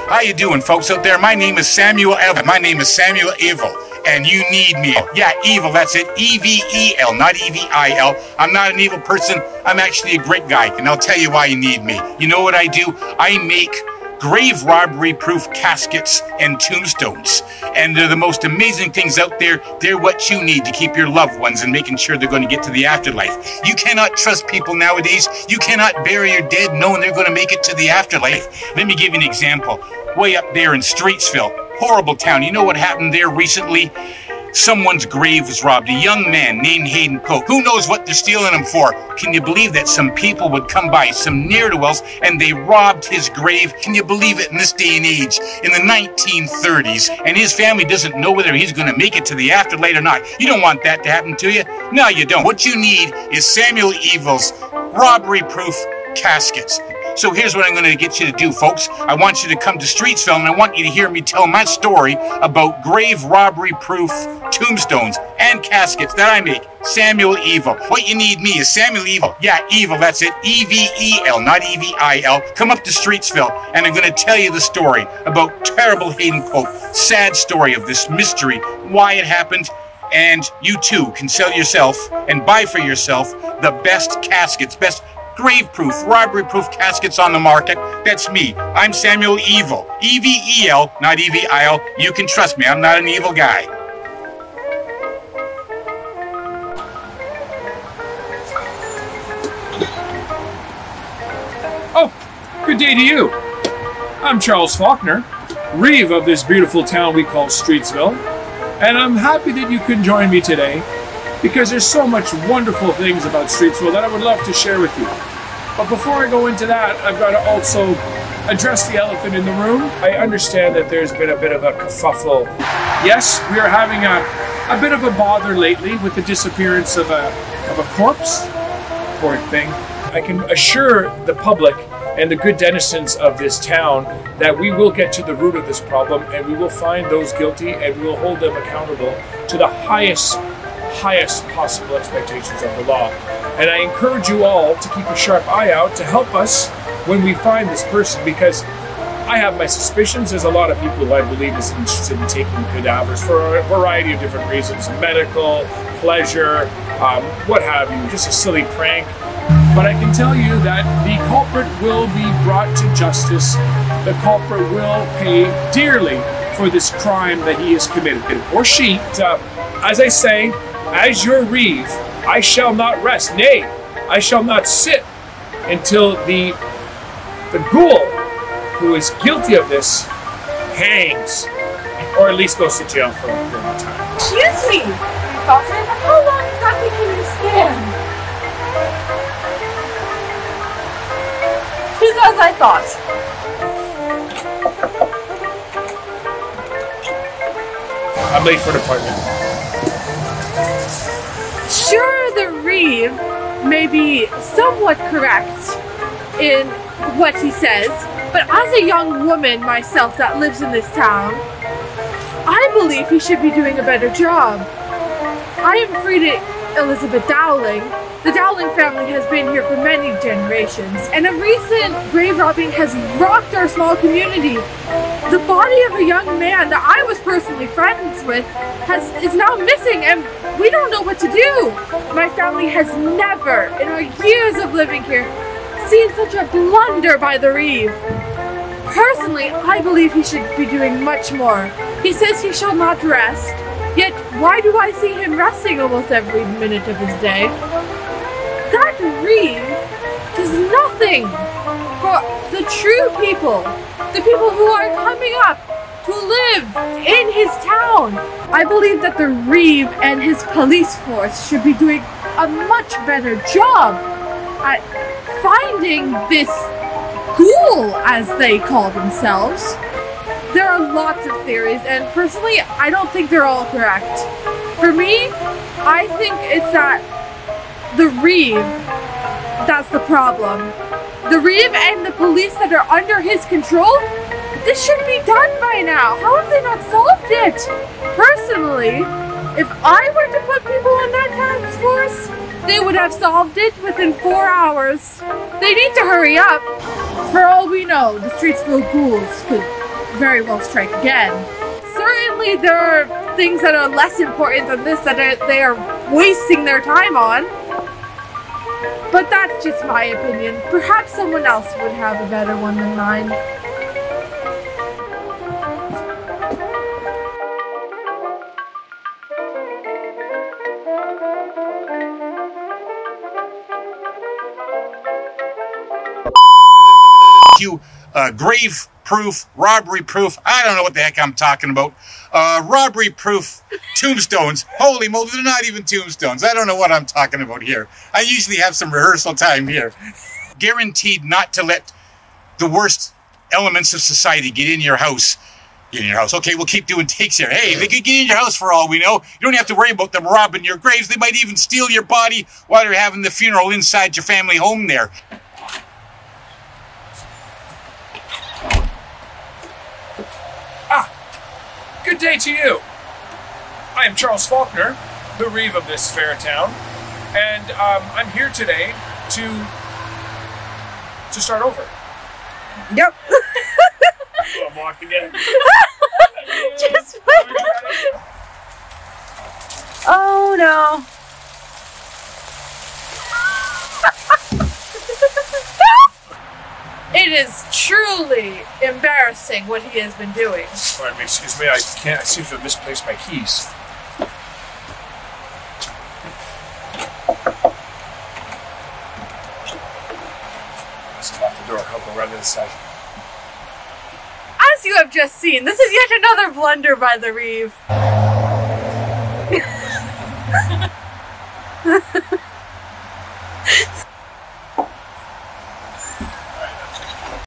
How you doing, folks out there? My name is Samuel Evel. My name is Samuel Evel, and you need me. Yeah, Evel, that's it. E-V-E-L, not E-V-I-L. I'm not an evil person. I'm actually a great guy, and I'll tell you why you need me. You know what I do? I make grave robbery-proof caskets and tombstones. And they're the most amazing things out there. They're what you need to keep your loved ones and making sure they're going to get to the afterlife. You cannot trust people nowadays. You cannot bury your dead knowing they're going to make it to the afterlife. Let me give you an example. Way up there in Streetsville, horrible town. You know what happened there recently? Someone's grave was robbed. A young man named Hayden Pope. Who knows what they're stealing him for? Can you believe that some people would come by, some ne'er-do-wells, and they robbed his grave? Can you believe it in this day and age, in the 1930s, and his family doesn't know whether he's going to make it to the afterlife or not? You don't want that to happen to you. No, you don't. What you need is Samuel Evel's robbery-proof caskets. So here's what I'm going to get you to do, folks. I want you to come to Streetsville, and I want you to hear me tell my story about grave robbery-proof tombstones and caskets that I make. Samuel Evel. What you need me is Samuel Evel. Yeah, Evel, that's it. E-V-E-L, not E-V-I-L. Come up to Streetsville, and I'm going to tell you the story about terrible Hayden Pope. Sad story of this mystery, why it happened, and you too can sell yourself and buy for yourself the best caskets, best grave-proof, robbery-proof caskets on the market. That's me. I'm Samuel Evel. E-V-E-L, not E-V-I-L. You can trust me. I'm not an evil guy. Oh, good day to you. I'm Charles Falconer, Reeve of this beautiful town we call Streetsville, and I'm happy that you could join me today because there's so much wonderful things about Streetsville that I would love to share with you. But before I go into that, I've got to also address the elephant in the room. I understand that there's been a bit of a kerfuffle. Yes, we are having a bit of a bother lately with the disappearance of a corpse. Poor thing. I can assure the public and the good denizens of this town that we will get to the root of this problem, and we will find those guilty, and we will hold them accountable to the highest possible expectations of the law. And I encourage you all to keep a sharp eye out to help us when we find this person, because I have my suspicions. There's a lot of people who I believe is interested in taking cadavers for a variety of different reasons, medical, pleasure, what have you, just a silly prank. But I can tell you that the culprit will be brought to justice. The culprit will pay dearly for this crime that he has committed, or she. As I say, as your Reeve, I shall not rest. Nay, I shall not sit until the ghoul who is guilty of this hangs, or at least goes to jail for a period of time. Excuse me, Falconer, how long exactly can you stand? Just as I thought. I'm late for an appointment. Sure, the Reeve may be somewhat correct in what he says, but as a young woman myself that lives in this town, I believe he should be doing a better job. I am Frida Elizabeth Dowling. The Dowling family has been here for many generations, and a recent grave robbing has rocked our small community. The body of a young man that I was personally friends with is now missing, and we don't know what to do. My family has never, in our years of living here, seen such a blunder by the Reeve. Personally, I believe he should be doing much more. He says he shall not rest, yet why do I see him resting almost every minute of his day? That Reeve does nothing for the true people, the people who are coming up to live in his town. I believe that the Reeve and his police force should be doing a much better job at finding this ghoul, as they call themselves. There are lots of theories, and personally, I don't think they're all correct. For me, I think it's that the Reeve, that's the problem. The Reeve and the police that are under his control, this should be done by now. How have they not solved it? Personally, if I were to put people on that task force, they would have solved it within 4 hours. They need to hurry up. For all we know, the Streetsville Ghouls could very well strike again. Certainly there are things that are less important than this that they are wasting their time on. But that's just my opinion. Perhaps someone else would have a better one than mine. You grave proof, robbery proof, I don't know what the heck I'm talking about. Robbery proof tombstones. Holy moly, they're not even tombstones. I don't know what I'm talking about here. I usually have some rehearsal time here. Guaranteed not to let the worst elements of society get in your house. Get in your house. Okay, we'll keep doing takes here. Hey, they could get in your house for all we know. You don't have to worry about them robbing your graves. They might even steal your body while you're having the funeral inside your family home there. Good day to you. I am Charles Falconer, the Reeve of this fair town, and I'm here today to start over. Yep. I'm locked again. Just oh no. It is truly embarrassing what he has been doing. Pardon me, excuse me, I seem to have misplaced my keys. Let's lock the door, I'll go around the other side. As you have just seen, this is yet another blunder by the Reeve.